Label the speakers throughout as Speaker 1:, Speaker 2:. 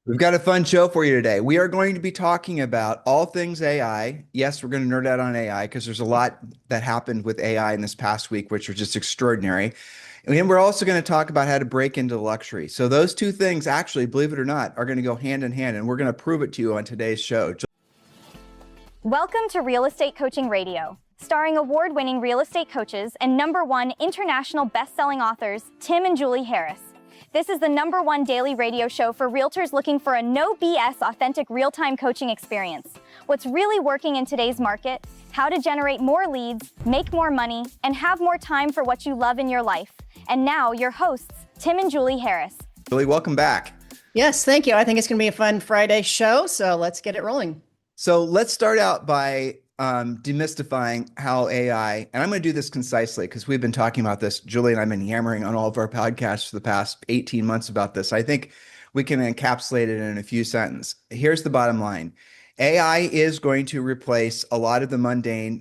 Speaker 1: We've got a fun show for you today. We are going to be talking about all things AI. Yes, we're going to nerd out on AI because there's a lot that happened with AI in this past week, which are just extraordinary. And we're also going to talk about how to break into luxury. So those two things, actually, believe it or not, are going to go hand in hand, and we're going to prove it to you on today's show.
Speaker 2: Welcome to Real Estate Coaching Radio, starring award-winning real estate coaches and #1 international best-selling authors Tim and Julie Harris. This is the #1 daily radio show for realtors looking for a no BS authentic real-time coaching experience. What's really working in today's market, how to generate more leads, make more money, and have more time for what you love in your life. And now your hosts, Tim and Julie Harris.
Speaker 1: Julie, welcome back.
Speaker 3: Yes, thank you. I think it's going to be a fun Friday show, so let's get it rolling.
Speaker 1: So let's start out by demystifying how AI, and I'm going to do this concisely because we've been talking about this. Julie and I have been yammering on all of our podcasts for the past 18 months about this. I think we can encapsulate it in a few sentences. Here's the bottom line. AI is going to replace a lot of the mundane,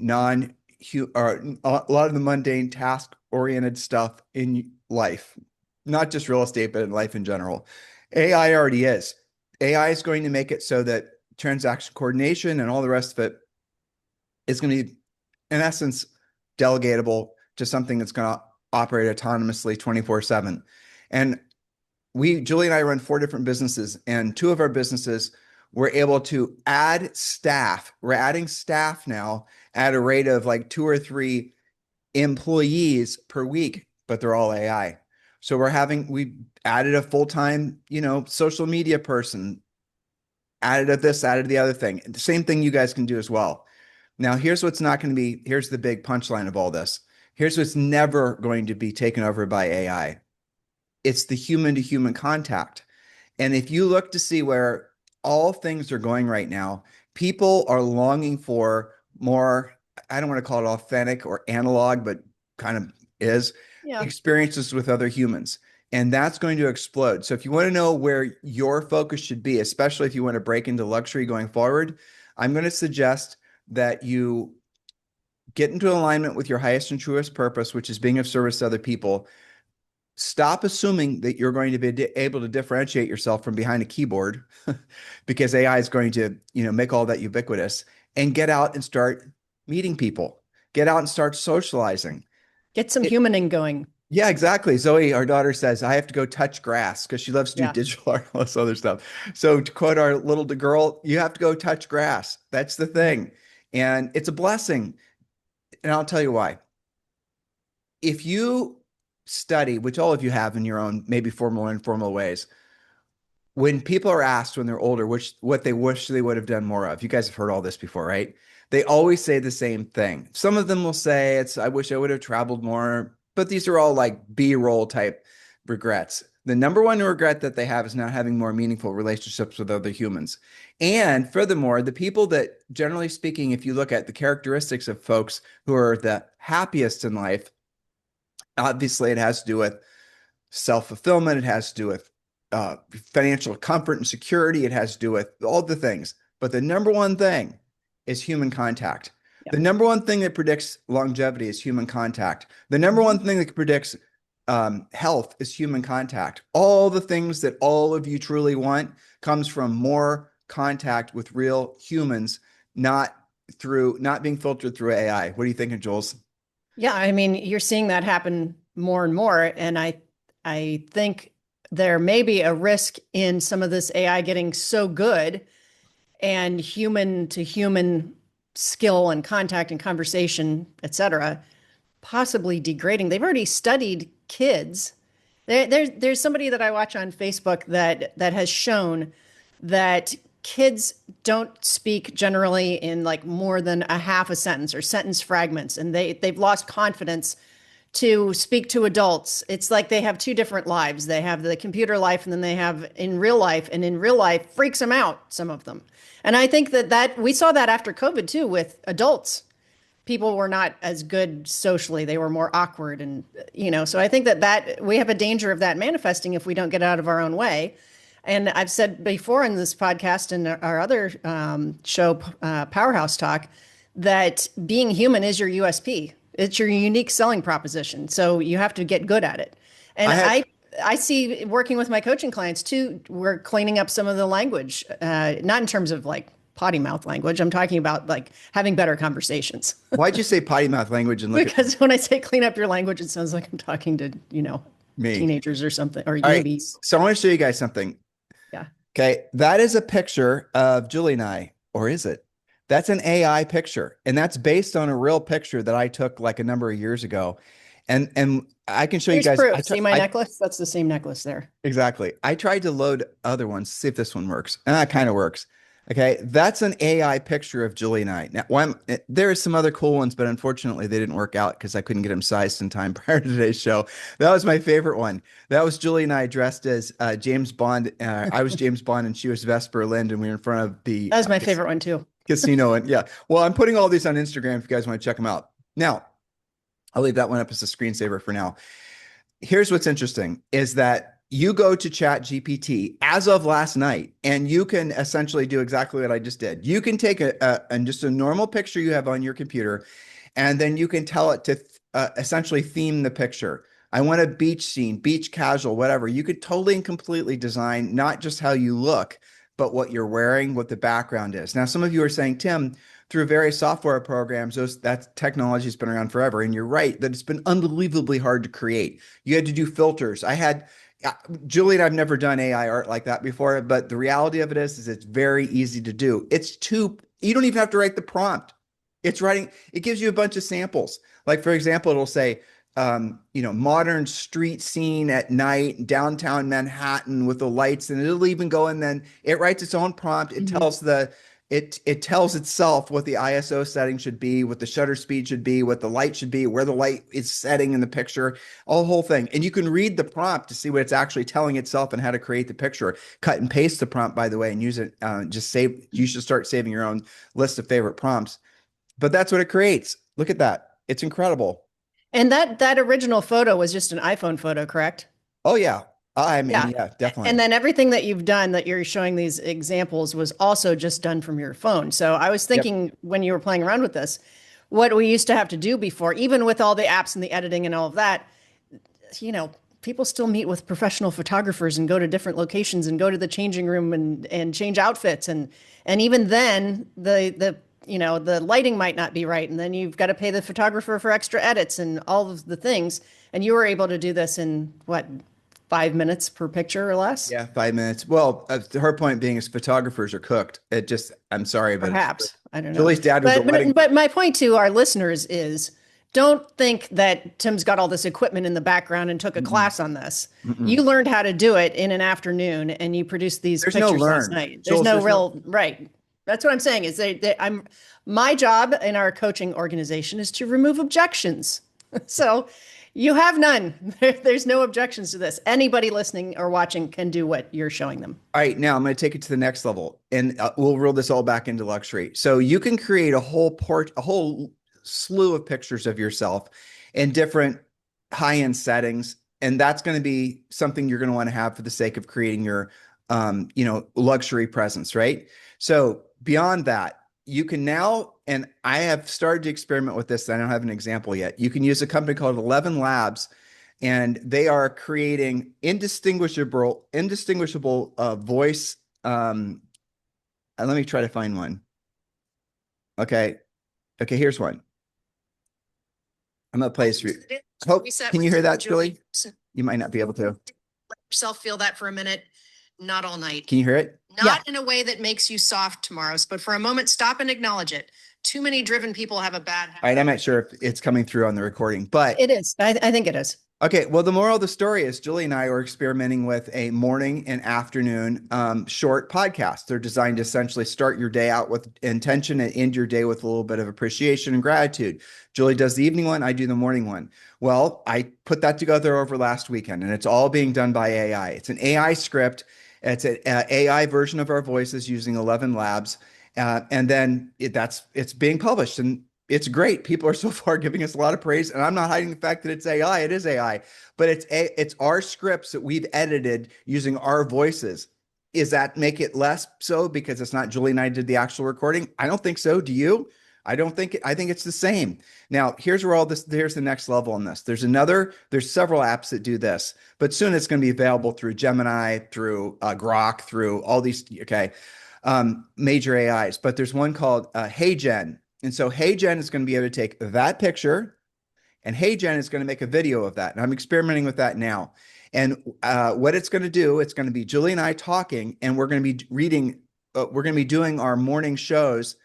Speaker 1: task-oriented stuff in life, not just real estate, but in life in general. AI already is. AI is going to make it so that transaction coordination and all the rest of it is going to be, in essence, delegatable to something that's going to operate autonomously 24/7. And Julie and I run 4 different businesses, and 2 of our businesses we're able to add staff. We're adding staff now at a rate of like 2 or 3 employees per week, but they're all AI. So we added a full-time, social media person, added this, added the other thing. The same thing you guys can do as well. Now, here's what's not going to be, here's the big punchline of all this. Here's what's never going to be taken over by AI. It's the human-to-human contact. And if you look to see where all things are going right now, people are longing for more, I don't want to call it authentic or analog, but kind of is, experiences with other humans. And that's going to explode. So if you want to know where your focus should be, especially if you want to break into luxury going forward, I'm going to suggest that you get into alignment with your highest and truest purpose, which is being of service to other people. Stop assuming that you're going to be able to differentiate yourself from behind a keyboard because AI is going to, make all that ubiquitous, and get out and start meeting people. Get out and start socializing.
Speaker 3: Get some humaning going.
Speaker 1: Yeah, exactly. Zoe, our daughter, says, I have to go touch grass because she loves to do digital art and all this other stuff. So to quote our little girl, you have to go touch grass. That's the thing. And it's a blessing. And I'll tell you why. If you study, which all of you have in your own, maybe formal or informal ways, when people are asked when they're older, what they wish they would have done more of, you guys have heard all this before, right? They always say the same thing. Some of them will say, I wish I would have traveled more, but these are all like B-roll type regrets. The #1 regret that they have is not having more meaningful relationships with other humans. And furthermore, the people that, generally speaking, if you look at the characteristics of folks who are the happiest in life, obviously it has to do with self-fulfillment. It has to do with financial comfort and security. It has to do with all the things. But the #1 thing is human contact. Yep. The #1 thing that predicts longevity is human contact. The #1 thing that predicts health is human contact. All the things that all of you truly want comes from more contact with real humans, not being filtered through AI. What do you think of, Jules?
Speaker 3: Yeah, I mean, you're seeing that happen more and more. And I think there may be a risk in some of this AI getting so good and human to human skill and contact and conversation, et cetera, possibly degrading. They've already studied kids. There's somebody that I watch on Facebook that has shown that kids don't speak generally in like more than a half a sentence or sentence fragments, and they've lost confidence to speak to adults. It's like they have 2 different lives. They have the computer life, and then they have in real life, and in real life freaks them out, some of them. And I think that we saw that after COVID too with adults. People were not as good socially. They were more awkward. And, so I think that we have a danger of that manifesting if we don't get out of our own way. And I've said before in this podcast and our other show, Powerhouse Talk, that being human is your USP. It's your unique selling proposition. So you have to get good at it. And I see working with my coaching clients too, we're cleaning up some of the language, not in terms of like potty mouth language. I'm talking about like having better conversations.
Speaker 1: Why'd you say potty mouth language and look at
Speaker 3: Because when I say clean up your language, it sounds like I'm talking to,
Speaker 1: me?
Speaker 3: teenagers or something, or
Speaker 1: All right.
Speaker 3: maybe,
Speaker 1: So I want to show you guys something.
Speaker 3: yeah.
Speaker 1: Okay. That is a picture of Julie and I, or is it? That's an AI picture. And that's based on a real picture that I took like a number of years ago. And I can show you
Speaker 3: Here's
Speaker 1: guys.
Speaker 3: proof. See my necklace? That's the same necklace there.
Speaker 1: Exactly. I tried to load other ones, see if this one works. And that kind of works. Okay. That's an AI picture of Julie and I. Now, there are some other cool ones, but unfortunately they didn't work out because I couldn't get them sized in time prior to today's show. That was my favorite one. That was Julie and I dressed as James Bond. I was James Bond and she was Vesper Lind, and we were in front of the
Speaker 3: That was my favorite one too.
Speaker 1: casino. And yeah, well, I'm putting all these on Instagram if you guys want to check them out. Now, I'll leave that one up as a screensaver for now. Here's what's interesting is that you go to Chat GPT as of last night, and you can essentially do exactly what I just did. You can take just a normal picture you have on your computer, and then you can tell it to essentially theme the picture. I want a beach scene, beach casual, whatever. You could totally and completely design not just how you look, but what you're wearing, what the background is. Now, some of you are saying, Tim, through various software programs, that technology has been around forever. And you're right that it's been unbelievably hard to create. You had to do filters. Julie and I've never done AI art like that before, but the reality of it is it's very easy to do. You don't even have to write the prompt. It gives you a bunch of samples. Like, for example, it'll say, modern street scene at night, downtown Manhattan with the lights, and it'll even go and then it writes its own prompt. It tells it tells itself what the ISO setting should be, what the shutter speed should be, what the light should be, where the light is setting in the picture, all the whole thing. And you can read the prompt to see what it's actually telling itself and how to create the picture. Cut and paste the prompt, by the way, and use it. You should start saving your own list of favorite prompts. But that's what it creates. Look at that. It's incredible.
Speaker 3: And that original photo was just an iPhone photo, correct?
Speaker 1: Oh, yeah. Yeah, definitely.
Speaker 3: And then everything that you've done that you're showing these examples was also just done from your phone. So I was thinking when you were playing around with this, what we used to have to do before, even with all the apps and the editing and all of that, people still meet with professional photographers and go to different locations and go to the changing room and change outfits. And even then the lighting might not be right. And then you've got to pay the photographer for extra edits and all of the things. And you were able to do this in 5 minutes per picture or less?
Speaker 1: Yeah, 5 minutes. Well, her point being is photographers are cooked. I'm sorry, but
Speaker 3: perhaps. I don't know.
Speaker 1: Julie's dad was
Speaker 3: but my point to our listeners is don't think that Tim's got all this equipment in the background and took a class on this. You learned how to do it in an afternoon and you produced these pictures last night. Right. That's what I'm saying is my job in our coaching organization is to remove objections. So you have none. There's no objections to this. Anybody listening or watching can do what you're showing them.
Speaker 1: All right, now I'm going to take it to the next level, and we'll roll this all back into luxury. So you can create a whole slew of pictures of yourself in different high-end settings, and that's going to be something you're going to want to have for the sake of creating your, luxury presence, right? So beyond that, you can now, and I have started to experiment with this. I don't have an example yet. You can use a company called 11 Labs, and they are creating indistinguishable voice. Let me try to find one. Okay, here's one. I'm gonna play this for you. Can you hear that, Julie? You might not be able to.
Speaker 3: Let yourself feel that for a minute. Not all night.
Speaker 1: Can you hear it?
Speaker 3: Not in a way that makes you soft tomorrow, but for a moment, stop and acknowledge it. Too many driven people have a bad habit.
Speaker 1: All right, I'm not sure if it's coming through on the recording, but
Speaker 3: it is. I think it is.
Speaker 1: Okay, well, the moral of the story is Julie and I are experimenting with a morning and afternoon short podcast. They're designed to essentially start your day out with intention and end your day with a little bit of appreciation and gratitude. Julie does the evening one, I do the morning one. Well, I put that together over last weekend, and it's all being done by AI. It's an AI script. It's an AI version of our voices using 11 Labs. And then it's being published, and it's great. People are so far giving us a lot of praise, and I'm not hiding the fact that it's AI. It is AI, but it's our scripts that we've edited using our voices. Is that make it less so because it's not Julie and I did the actual recording? I don't think so. Do you? I think it's the same. Now, here's the next level on this. There's several apps that do this, but soon it's going to be available through Gemini, through Grok, through all these, okay, major AIs. But there's one called HeyGen. And so HeyGen is going to be able to take that picture, and HeyGen is going to make a video of that. And I'm experimenting with that now. And what it's going to do, it's going to be Julie and I talking, and we're going to be we're going to be doing our morning shows.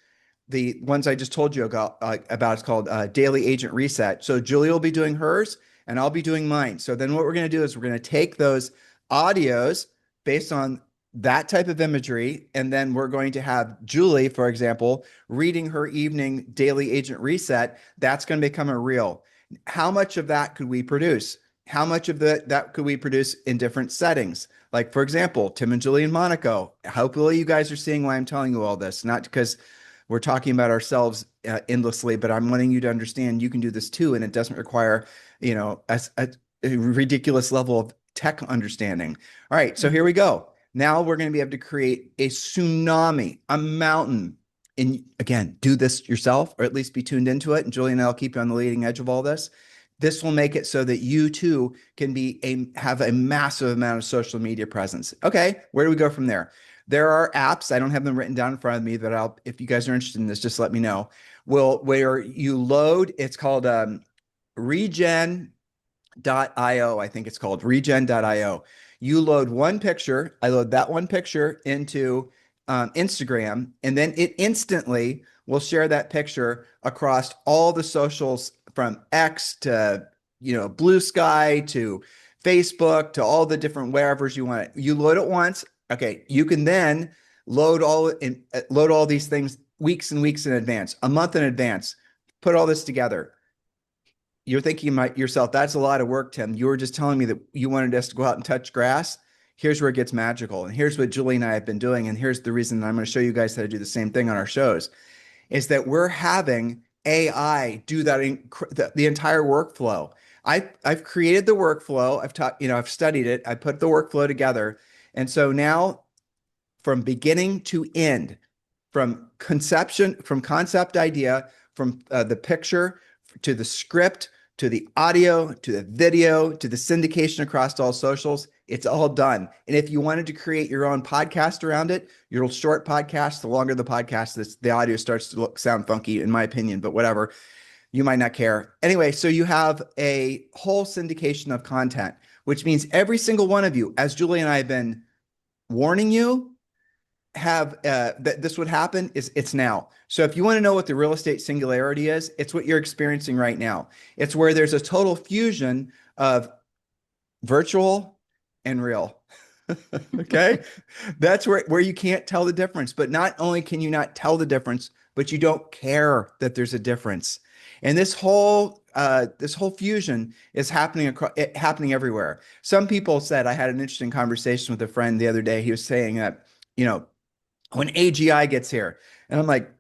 Speaker 1: The ones I just told you about, it's called Daily Agent Reset. So Julie will be doing hers, and I'll be doing mine. So then what we're going to do is we're going to take those audios based on that type of imagery, and then we're going to have Julie, for example, reading her evening Daily Agent Reset. That's going to become a reel. How much of that could we produce? How much of that could we produce in different settings? Like, for example, Tim and Julie in Monaco. Hopefully you guys are seeing why I'm telling you all this, not because we're talking about ourselves endlessly, but I'm wanting you to understand you can do this too, and it doesn't require, a ridiculous level of tech understanding. All right, so here we go. Now we're going to be able to create a tsunami, a mountain. And again, do this yourself, or at least be tuned into it. And Julie and I'll keep you on the leading edge of all this. This will make it so that you too can have a massive amount of social media presence. Okay, where do we go from there? There are apps. I don't have them written down in front of me, but if you guys are interested in this, just let me know. Where you load, it's called Regen IO. I think it's called Regen.io. You load one picture. I load that one picture into Instagram, and then it instantly will share that picture across all the socials, from X to Blue Sky to Facebook to all the different wherevers you want it. You load it once. Okay, you can then load all these things weeks and weeks in advance, a month in advance. Put all this together. You're thinking yourself, that's a lot of work, Tim. You were just telling me that you wanted us to go out and touch grass. Here's where it gets magical. And here's what Julie and I have been doing. And here's the reason I'm going to show you guys how to do the same thing on our shows, is that we're having AI do the entire workflow. I've created the workflow. I've studied it. I put the workflow together. And so now, from beginning to end, from concept idea, from the picture to the script, to the audio, to the video, to the syndication across all socials, it's all done. And if you wanted to create your own podcast around it, your short podcast, the longer the podcast, the audio starts to sound funky, in my opinion, but whatever. You might not care. Anyway, so you have a whole syndication of content, which means every single one of you, as Julie and I have been warning you, that this would happen, it's now. So if you want to know what the real estate singularity is, it's what you're experiencing right now. It's where there's a total fusion of virtual and real. Okay. That's where you can't tell the difference. But not only can you not tell the difference, but you don't care that there's a difference. And this whole fusion is happening everywhere. Some people said, I had an interesting conversation with a friend the other day. He was saying that, when AGI gets here, and I'm like,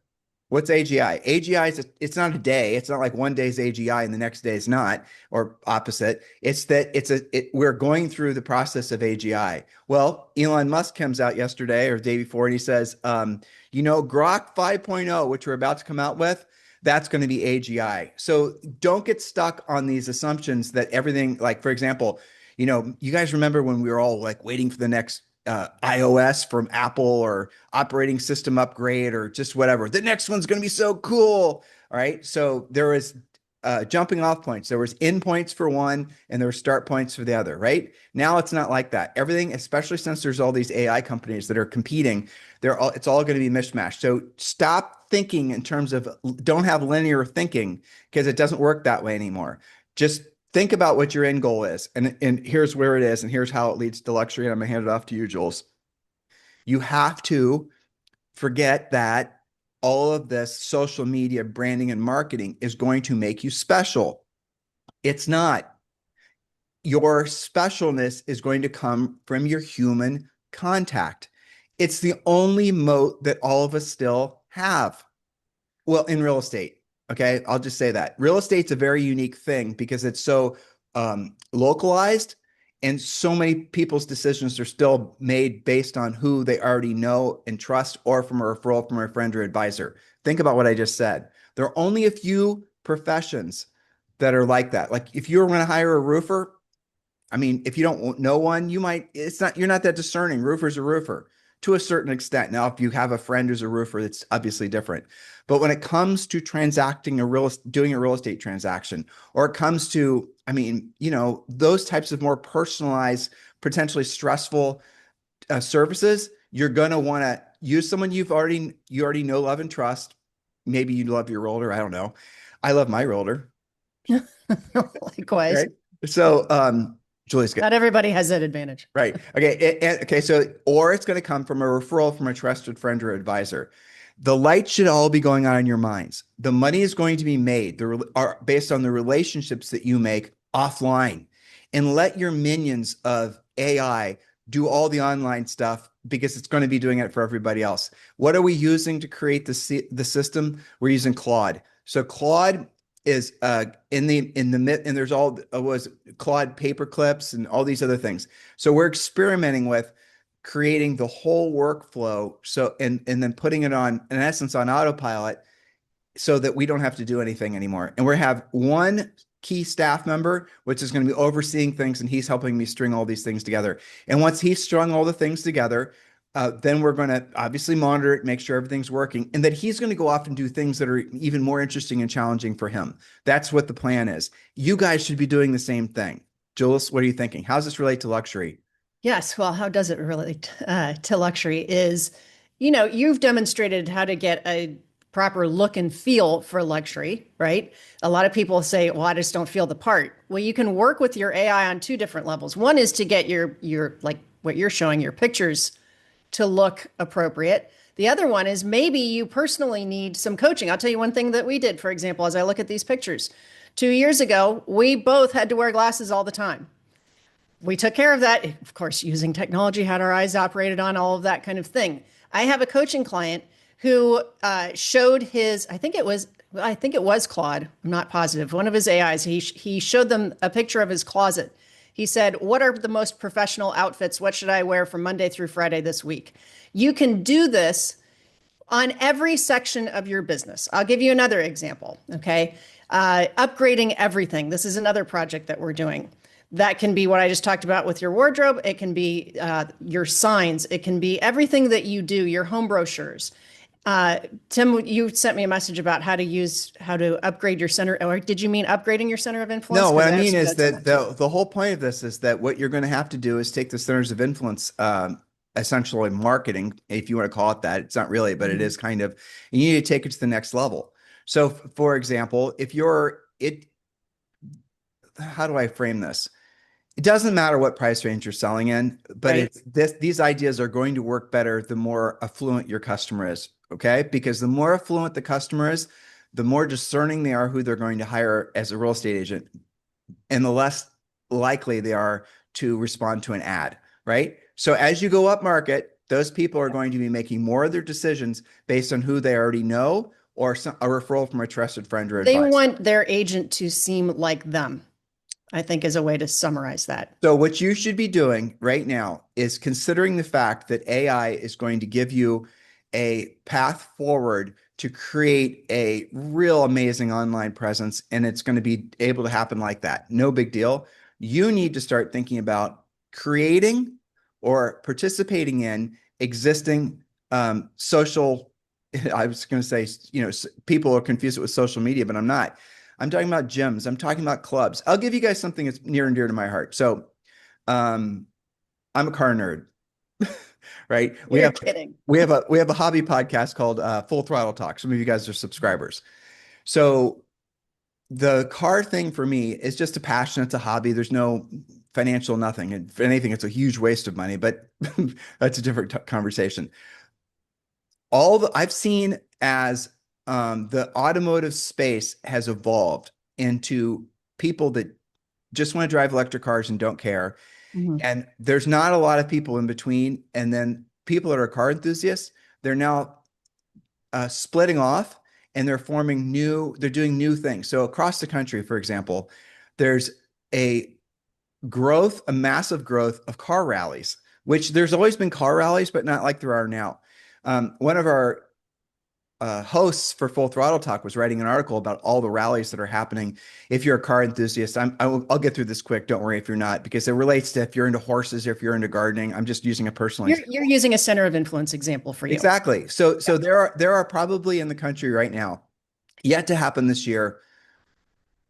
Speaker 1: what's AGI? AGI it's not a day. It's not like one day's AGI and the next day is not, or opposite. It's that we're going through the process of AGI. Well, Elon Musk comes out yesterday or the day before, and he says, Grok 5.0, which we're about to come out with, that's going to be AGI. So don't get stuck on these assumptions that everything, like, for example, you guys remember when we were all like waiting for the next iOS from Apple, or operating system upgrade, or just whatever. The next one's going to be so cool. All right. So there was jumping off points. There was end points for one, and there were start points for the other. Right now, it's not like that. Everything, especially since there's all these AI companies that are competing, it's all going to be mishmashed. So stop thinking in terms of, don't have linear thinking, because it doesn't work that way anymore. Just think about what your end goal is. And here's where it is. And here's how it leads to luxury. And I'm going to hand it off to you, Jules. You have to forget that all of this social media branding and marketing is going to make you special. It's not. Your specialness is going to come from your human contact. It's the only moat that all of us still have. Well, in real estate. Okay, I'll just say that. Real estate's a very unique thing because it's so localized, and so many people's decisions are still made based on who they already know and trust, or from a referral from a friend or advisor. Think about what I just said. There are only a few professions that are like that. Like if you're going to hire a roofer, I mean, if you don't know one, you're not that discerning. Roofer's a roofer to a certain extent. Now, if you have a friend who's a roofer, it's obviously different. But when it comes to doing a real estate transaction, or it comes to, I mean, those types of more personalized, potentially stressful services, you're going to want to use someone you already know, love, and trust. Maybe you love your realtor. I don't know. I love my realtor.
Speaker 3: Likewise.
Speaker 1: Right. So, Julie's good.
Speaker 3: Not everybody has that advantage.
Speaker 1: Right. Okay. Okay. So, or it's going to come from a referral from a trusted friend or advisor. The lights should all be going on in your minds. The money is going to be made based on the relationships that you make offline, and let your minions of AI do all the online stuff because it's going to be doing it for everybody else. What are we using to create the system? We're using Claude. So Claude is in the and there's all was Claude paper clips and all these other things. So we're experimenting with creating the whole workflow. So and then putting it on, in essence, on autopilot, so that we don't have to do anything anymore. And we have one key staff member, which is going to be overseeing things, and he's helping me string all these things together. And once he's strung all the things together, then we're going to obviously monitor it, make sure everything's working, and that he's going to go off and do things that are even more interesting and challenging for him. That's what the plan is. You guys should be doing the same thing. Jules, what are you thinking? How does this relate to luxury?
Speaker 3: Yes. Well, how does it relate to luxury is, you've demonstrated how to get a proper look and feel for luxury, right? A lot of people say, well, I just don't feel the part. Well, you can work with your AI on two different levels. One is to get your like what you're showing, your pictures to look appropriate. The other one is maybe you personally need some coaching. I'll tell you one thing that we did, for example, as I look at these pictures. 2 years ago, we both had to wear glasses all the time. We took care of that, of course, using technology, had our eyes operated on, all of that kind of thing. I have a coaching client who showed his, I think it was Claude, I'm not positive, one of his AIs. He showed them a picture of his closet. He said, what are the most professional outfits? What should I wear from Monday through Friday this week? You can do this on every section of your business. I'll give you another example, okay? Upgrading everything. This is another project that we're doing. That can be what I just talked about with your wardrobe. It can be your signs. It can be everything that you do, your home brochures. Tim, you sent me a message about how to upgrade your center. Or did you mean upgrading your center of influence?
Speaker 1: No, what I mean is that the whole point of this is that what you're going to have to do is take the centers of influence, essentially marketing, if you want to call it that. It's not really, but it is kind of, and you need to take it to the next level. So for example, how do I frame this? It doesn't matter what price range you're selling in, but
Speaker 3: Right.
Speaker 1: these ideas are going to work better the more affluent your customer is, okay? Because the more affluent the customer is, the more discerning they are who they're going to hire as a real estate agent, and the less likely they are to respond to an ad, right? So as you go up market, those people are going to be making more of their decisions based on who they already know, or a referral from a trusted friend or
Speaker 3: They
Speaker 1: advisor.
Speaker 3: want their agent to seem like them, I think, is a way to summarize that.
Speaker 1: So what you should be doing right now is considering the fact that AI is going to give you a path forward to create a real amazing online presence, and it's going to be able to happen like that. No big deal. You need to start thinking about creating or participating in existing social. I was going to say, people are confused with social media, but I'm not. I'm talking about gyms. I'm talking about clubs. I'll give you guys something that's near and dear to my heart. So, I'm a car nerd, right?
Speaker 3: You're kidding.
Speaker 1: We have a hobby podcast called Full Throttle Talk. Some of you guys are subscribers. So the car thing for me is just a passion. It's a hobby. There's no financial nothing. And if anything, it's a huge waste of money, but that's a different conversation. I've seen as the automotive space has evolved into people that just want to drive electric cars and don't care.
Speaker 3: Mhm.
Speaker 1: And there's not a lot of people in between. And then people that are car enthusiasts, they're now splitting off, and they're doing new things. So across the country, for example, there's a massive growth of car rallies, which there's always been car rallies, but not like there are now. One of our hosts for Full Throttle Talk was writing an article about all the rallies that are happening. If you're a car enthusiast, I'll get through this quick. Don't worry if you're not, because it relates to if you're into horses or if you're into gardening. I'm just using a personal example.
Speaker 3: You're using a center of influence example for you.
Speaker 1: Exactly. So there are probably in the country right now, yet to happen this year,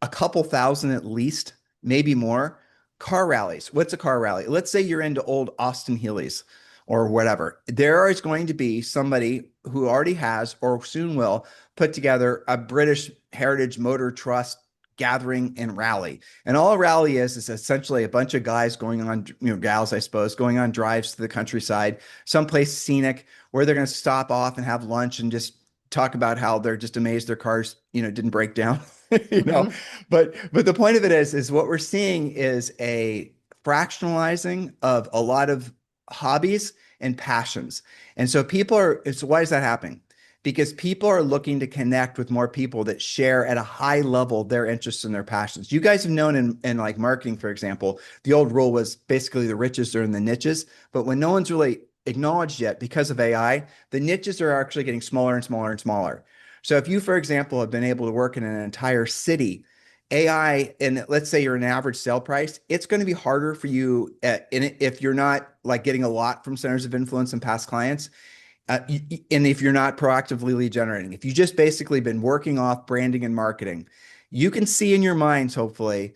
Speaker 1: a couple thousand at least, maybe more, car rallies. What's a car rally? Let's say you're into old Austin Healey's or whatever. There is going to be somebody who already has or soon will put together a British Heritage Motor Trust gathering and rally. And all a rally is essentially a bunch of guys going on, gals, I suppose, going on drives to the countryside, someplace scenic where they're going to stop off and have lunch and just talk about how they're just amazed their cars, didn't break down.
Speaker 3: Mhm.
Speaker 1: But the point of it is what we're seeing is a fractionalizing of a lot of hobbies and passions. And so why is that happening? Because people are looking to connect with more people that share at a high level their interests and their passions. You guys have known in like marketing, for example, the old rule was basically the riches are in the niches. But when no one's really acknowledged yet because of AI, the niches are actually getting smaller and smaller and smaller. So if you, for example, have been able to work in an entire city, AI, and let's say you're an average sale price, it's going to be harder for you if you're not like getting a lot from centers of influence and past clients. And if you're not proactively lead generating, if you just basically been working off branding and marketing, you can see in your minds, hopefully,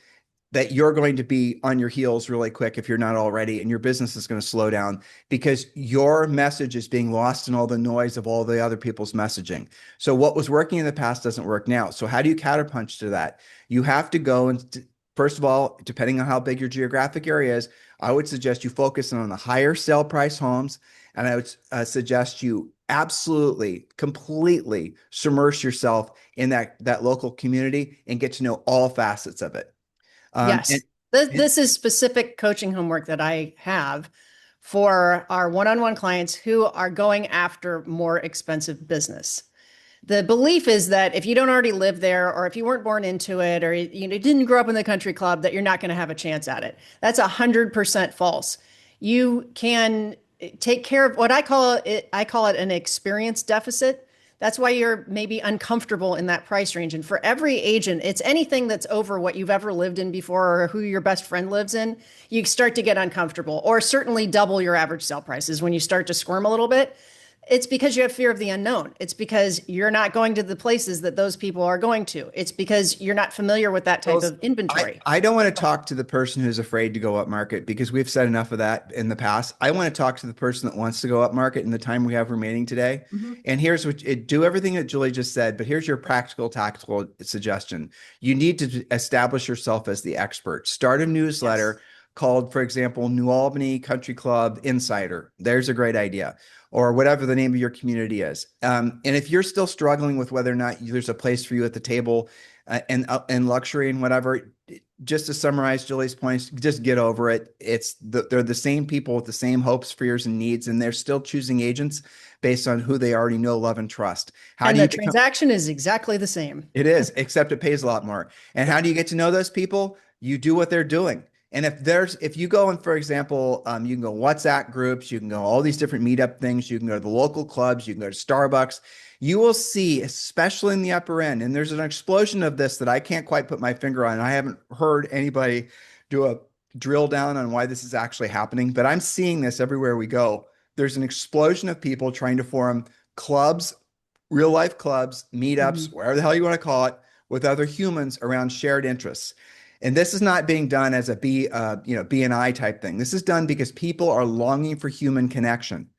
Speaker 1: that you're going to be on your heels really quick if you're not already, and your business is going to slow down because your message is being lost in all the noise of all the other people's messaging. So what was working in the past doesn't work now. So how do you counterpunch to that? You have to go and first of all, depending on how big your geographic area is, I would suggest you focus on the higher sale price homes. And I would suggest you absolutely, completely submerge yourself in that local community and get to know all facets of it. And,
Speaker 3: Yes. This is specific coaching homework that I have for our one-on-one clients who are going after more expensive business. The belief is that if you don't already live there, or if you weren't born into it, or you didn't grow up in the country club, that you're not going to have a chance at it. That's 100% false. You can take care of what I call it. I call it an experience deficit. That's why you're maybe uncomfortable in that price range. And for every agent, it's anything that's over what you've ever lived in before or who your best friend lives in. You start to get uncomfortable, or certainly double your average sale prices when you start to squirm a little bit. It's because you have fear of the unknown. It's because you're not going to the places that those people are going to. It's because you're not familiar with that type of inventory.
Speaker 1: I don't want to talk to the person who's afraid to go up market because we've said enough of that in the past. I want to talk to the person that wants to go up market in the time we have remaining today.
Speaker 3: Mhm.
Speaker 1: And here's do everything that Julie just said, but here's your practical, tactical suggestion. You need to establish yourself as the expert. Start a newsletter called, for example, New Albany Country Club Insider. There's a great idea. Or whatever the name of your community is. And if you're still struggling with whether or not there's a place for you at the table and luxury and whatever, just to summarize Julie's points, just get over it. They're the same people with the same hopes, fears, and needs, and they're still choosing agents based on who they already know, love, and trust.
Speaker 3: And the transaction is exactly the same.
Speaker 1: It is, except it pays a lot more. And how do you get to know those people? You do what they're doing. And if you go in, for example, you can go WhatsApp groups, you can go all these different meetup things, you can go to the local clubs, you can go to Starbucks, you will see, especially in the upper end, and there's an explosion of this that I can't quite put my finger on. I haven't heard anybody do a drill down on why this is actually happening, but I'm seeing this everywhere we go. There's an explosion of people trying to form clubs, real life clubs, meetups, whatever the hell you want to call it, with other humans around shared interests. And this is not being done as a B&I type thing. This is done because people are longing for human connection,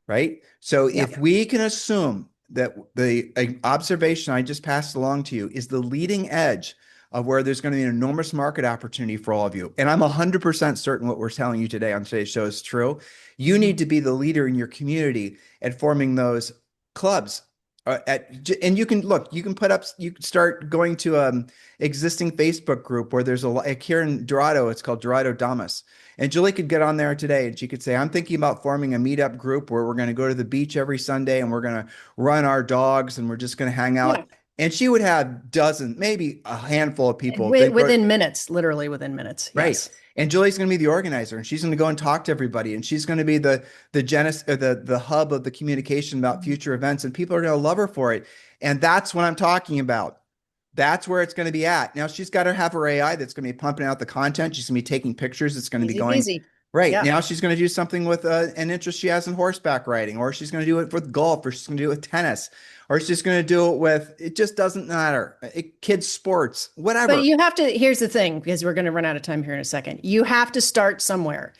Speaker 1: right? So if we can assume that the observation I just passed along to you is the leading edge of where there's going to be an enormous market opportunity for all of you, and I'm 100% certain what we're telling you today on today's show is true, you need to be the leader in your community at forming those clubs. And you can start going to existing Facebook group where there's like here in Dorado, it's called Dorado Damas. And Julie could get on there today and she could say, I'm thinking about forming a meetup group where we're going to go to the beach every Sunday and we're going to run our dogs and we're just going to hang out. Yeah. And she would have dozens, maybe a handful of people
Speaker 3: within minutes, literally within minutes.
Speaker 1: Right.
Speaker 3: Yes.
Speaker 1: And Julie's going to be the organizer, and she's going to go and talk to everybody, and she's going to be the hub of the communication about future events, and people are going to love her for it. And that's what I'm talking about. That's where it's going to be at. Now she's got to have her AI that's going to be pumping out the content. She's going to be taking pictures. It's going to be
Speaker 3: Easy
Speaker 1: going
Speaker 3: peasy.
Speaker 1: right
Speaker 3: Yeah.
Speaker 1: now. She's going to do something with an interest she has in horseback riding, or she's going to do it with golf, or she's going to do it with tennis, or she's going to do it with, it just doesn't matter. Kids sports, whatever.
Speaker 3: But you have to, here's the thing, because we're going to run out of time here in a second. You have to start somewhere.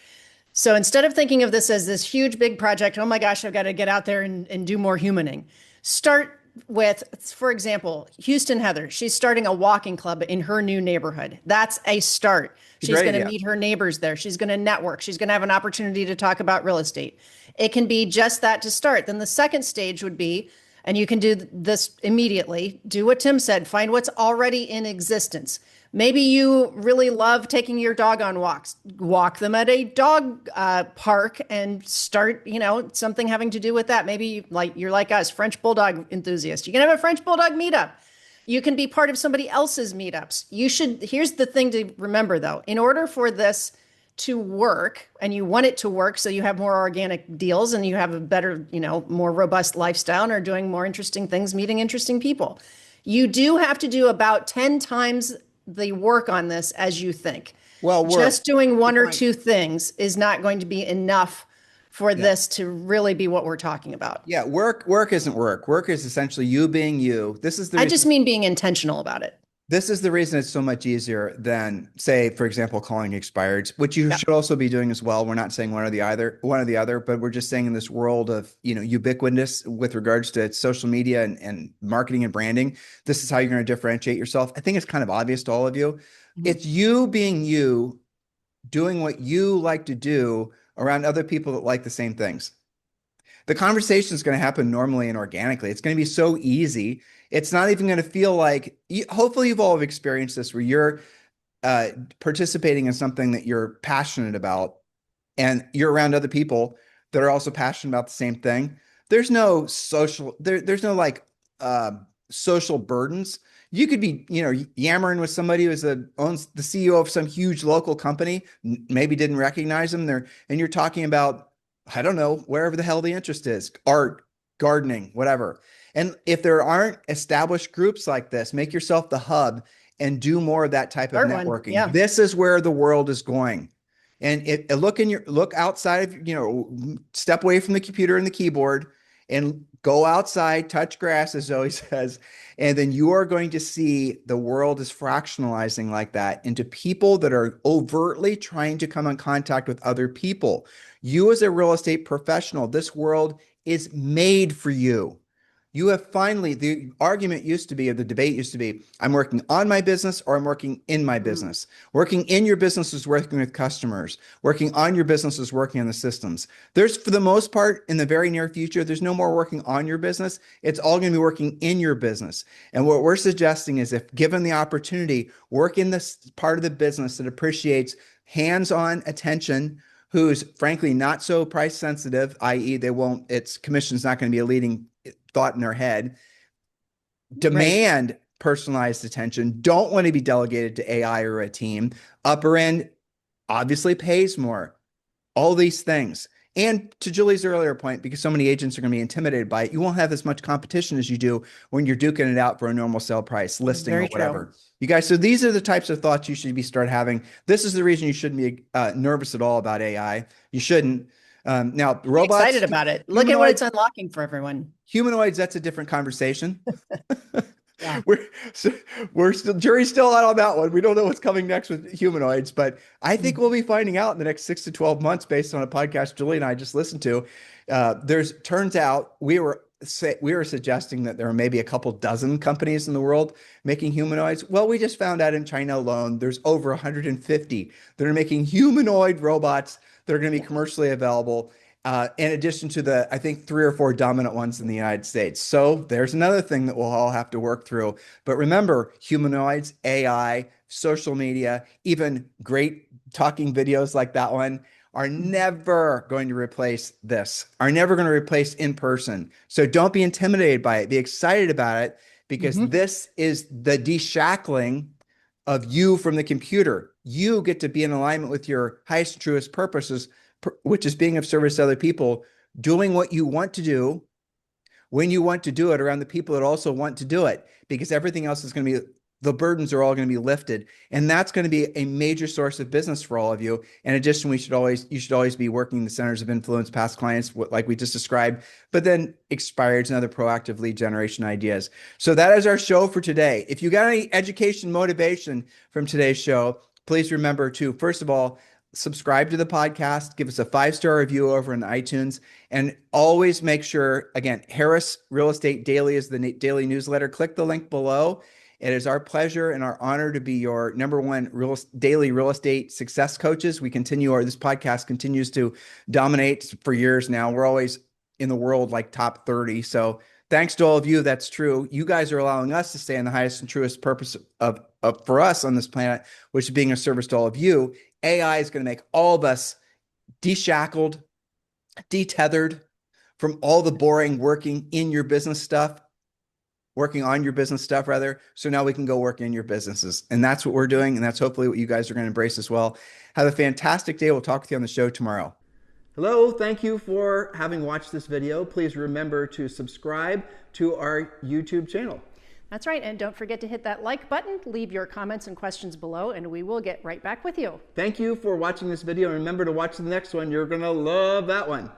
Speaker 3: So instead of thinking of this as this huge, big project, oh my gosh, I've got to get out there and do more humaning, start with, for example, Houston Heather. She's starting a walking club in her new neighborhood. That's a start. She's going to meet her neighbors there. She's going to network. She's going to have an opportunity to talk about real estate. It can be just that to start. Then the second stage would be, and you can do this immediately, do what Tim said, find what's already in existence. Maybe you really love taking your dog on walks, walk them at a dog park and start, something having to do with that. Maybe you're like us, French Bulldog enthusiast. You can have a French Bulldog meetup. You can be part of somebody else's meetups. Here's the thing to remember though, in order for this to work, and you want it to work so you have more organic deals and you have a better, more robust lifestyle and are doing more interesting things, meeting interesting people. You do have to do about 10 times the work on this as you think.
Speaker 1: Well,
Speaker 3: just doing one or two things is not going to be enough for this to really be what we're talking about.
Speaker 1: Yeah, work isn't work. Work is essentially you being you. This is the
Speaker 3: I just mean being intentional about it.
Speaker 1: This is the reason it's so much easier than, say, for example, calling expireds, which you should also be doing as well. We're not saying one or the other, but we're just saying in this world of, ubiquitous with regards to social media and marketing and branding, this is how you're going to differentiate yourself. I think it's kind of obvious to all of you. Mm-hmm. It's you being you, doing what you like to do around other people that like the same things. The conversation is going to happen normally and organically. It's going to be so easy. It's not even going to feel like, hopefully you've all experienced this where you're participating in something that you're passionate about and you're around other people that are also passionate about the same thing. There's no social, there's no social burdens. You could be, yammering with somebody who owns the CEO of some huge local company, maybe didn't recognize them there, and you're talking about, I don't know, wherever the hell the interest is, art, gardening, whatever. And if there aren't established groups like this, make yourself the hub and do more of that type of networking. Yeah. This is where the world is going. And look outside of, step away from the computer and the keyboard and go outside, touch grass, as Zoe says, and then you are going to see the world is fractionalizing like that into people that are overtly trying to come in contact with other people. You as a real estate professional, this world is made for you. You have finally, the argument used to be, or the debate used to be, I'm working on my business or I'm working in my business. Working in your business is working with customers. Working on your business is working on the systems. There's, for the most part, in the very near future, there's no more working on your business. It's all going to be working in your business. And what we're suggesting is, if given the opportunity, work in this part of the business that appreciates hands-on attention, who's frankly not so price sensitive, i.e. its commission's not going to be a leading thought in their head. Demand personalized attention. Don't want to be delegated to AI or a team. Upper end obviously pays more. All these things. And to Julie's earlier point, because so many agents are going to be intimidated by it, you won't have as much competition as you do when you're duking it out for a normal sale price, listing or whatever. True. You guys, so these are the types of thoughts you should start having. This is the reason you shouldn't be nervous at all about AI. You shouldn't. Now, robots.
Speaker 3: I'm excited about it. Look at what it's unlocking for everyone.
Speaker 1: Humanoids, that's a different conversation. Yeah. We're still, jury's still out on that one. We don't know what's coming next with humanoids, but I think we'll be finding out in the next 6 to 12 months based on a podcast Julie and I just listened to. Turns out we were suggesting that there are maybe a couple dozen companies in the world making humanoids. Well, we just found out in China alone, there's over 150 that are making humanoid robots that are going to be commercially available. In addition to the, I think, 3 or 4 dominant ones in the United States. So there's another thing that we'll all have to work through. But remember, humanoids, AI, social media, even great talking videos like that one are never going to replace this, are never going to replace in person. So don't be intimidated by it. Be excited about it, because this is the deshackling of you from the computer. You get to be in alignment with your highest and truest purposes, which is being of service to other people, doing what you want to do when you want to do it around the people that also want to do it, because everything else is going to be, the burdens are all going to be lifted. And that's going to be a major source of business for all of you. In addition, you should always be working the centers of influence, past clients, like we just described, but then expireds and other proactive lead generation ideas. So that is our show for today. If you got any education motivation from today's show, please remember to, first of all, subscribe to the podcast, give us a 5-star review over in iTunes, and always make sure, again, Harris Real Estate Daily is the daily newsletter. Click the link below. It is our pleasure and our honor to be your #1 daily real estate success coaches. This podcast continues to dominate for years now. We're always in the world like top 30. So thanks to all of you. That's true. You guys are allowing us to stay in the highest and truest purpose of for us on this planet, which is being a service to all of you. AI is going to make all of us deshackled, detethered from all the boring working on your business stuff, rather. So now we can go work in your businesses. And that's what we're doing. And that's hopefully what you guys are going to embrace as well. Have a fantastic day. We'll talk with you on the show tomorrow. Hello, thank you for having watched this video. Please remember to subscribe to our YouTube channel.
Speaker 3: That's right. And don't forget to hit that like button, leave your comments and questions below, and we will get right back with you.
Speaker 1: Thank you for watching this video. And remember to watch the next one. You're going to love that one.